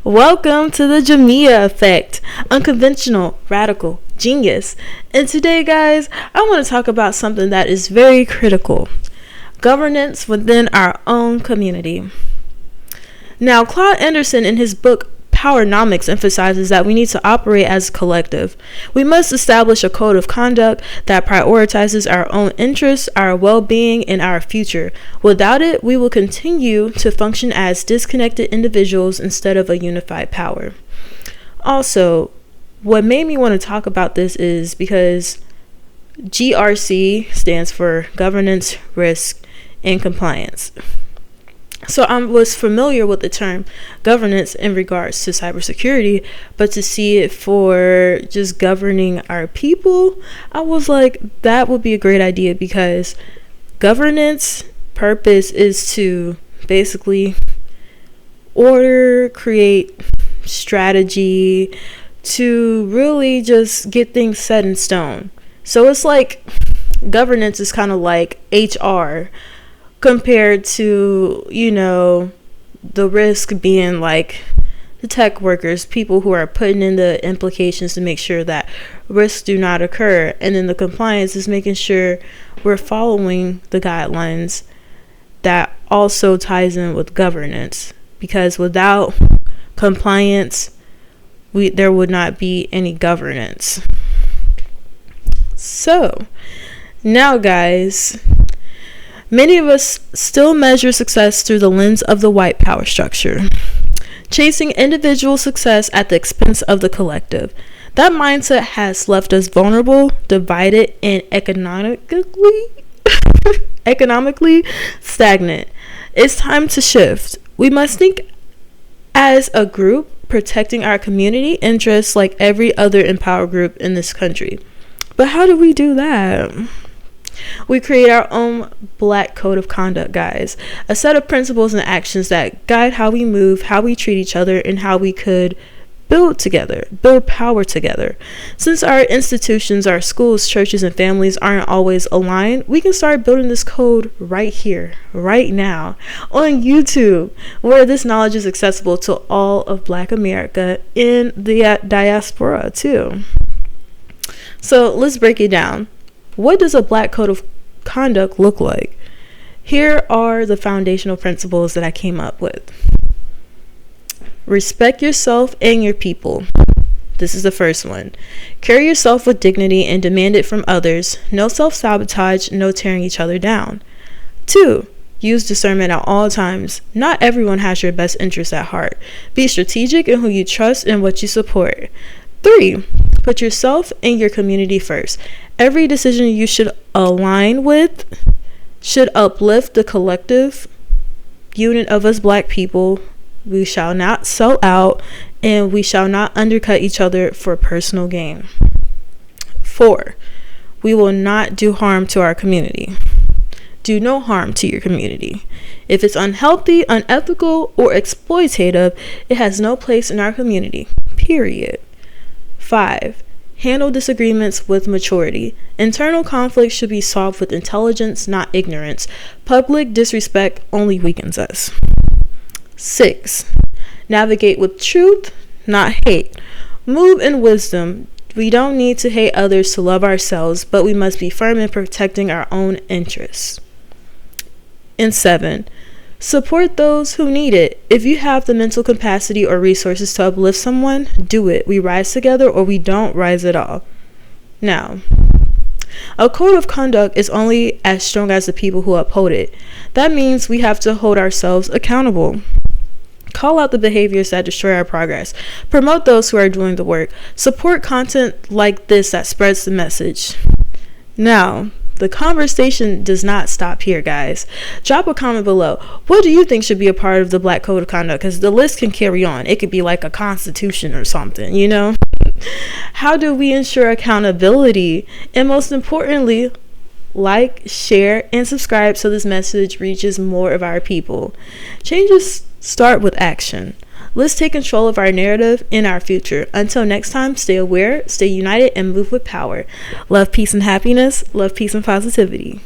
Welcome to the Jamia Effect, unconventional, radical, genius. And today, guys, I want to talk about something that is very critical: governance within our own community. Now, Claude Anderson, in his book PowerNomics, emphasizes that we need to operate as a collective. We must establish a code of conduct that prioritizes our own interests, our well-being, and our future. Without it, we will continue to function as disconnected individuals instead of a unified power. Also, what made me want to talk about this is because GRC stands for Governance, Risk, and Compliance. So I was familiar with the term governance in regards to cybersecurity, but to see it for just governing our people, I was like, that would be a great idea, because governance purpose is to basically order, create strategy, to really just get things set in stone. So it's like governance is kind of like HR, compared to, the risk being like the tech workers, people who are putting in the implications to make sure that risks do not occur. And then the compliance is making sure we're following the guidelines. That also ties in with governance, because without compliance, there would not be any governance. So now, guys, many of us still measure success through the lens of the white power structure, chasing individual success at the expense of the collective. That mindset has left us vulnerable, divided, and economically stagnant. It's time to shift. We must think as a group, protecting our community interests like every other empowered group in this country. But how do we do that? We create our own black code of conduct, guys. A set of principles and actions that guide how we move, how we treat each other, and how we could build power together. Since our institutions, our schools, churches, and families aren't always aligned, we can start building this code right here, right now, on YouTube, where this knowledge is accessible to all of Black America in the diaspora too. So let's break it down. What does a black code of conduct look like? Here are the foundational principles that I came up with. Respect yourself and your people. This is the first one. Carry yourself with dignity and demand it from others. No self-sabotage, no tearing each other down. 2. Use discernment at all times. Not everyone has your best interests at heart. Be strategic in who you trust and what you support. 3. Put yourself and your community first. Every decision you should align with should uplift the collective unit of us Black people. We shall not sell out, and we shall not undercut each other for personal gain. 4. We will not do harm to our community. Do no harm to your community. If it's unhealthy, unethical, or exploitative, it has no place in our community, period. 5. Handle disagreements with maturity. Internal conflict should be solved with intelligence, not ignorance. Public disrespect only weakens us. 6. Navigate with truth, not hate. Move in wisdom. We don't need to hate others to love ourselves, but we must be firm in protecting our own interests. And 7. Support those who need it. If you have the mental capacity or resources to uplift someone, do it. We rise together, or we don't rise at all. Now, a code of conduct is only as strong as the people who uphold it. That means we have to hold ourselves accountable. Call out the behaviors that destroy our progress. Promote those who are doing the work. Support content like this that spreads the message. Now, the conversation does not stop here, guys. Drop a comment below. What do you think should be a part of the Black Code of Conduct? Because the list can carry on. It could be like a constitution or something, How do we ensure accountability? And most importantly, like, share, and subscribe so this message reaches more of our people. Changes start with action. Let's take control of our narrative and our future. Until next time, stay aware, stay united, and move with power. Love, peace, and happiness. Love, peace, and positivity.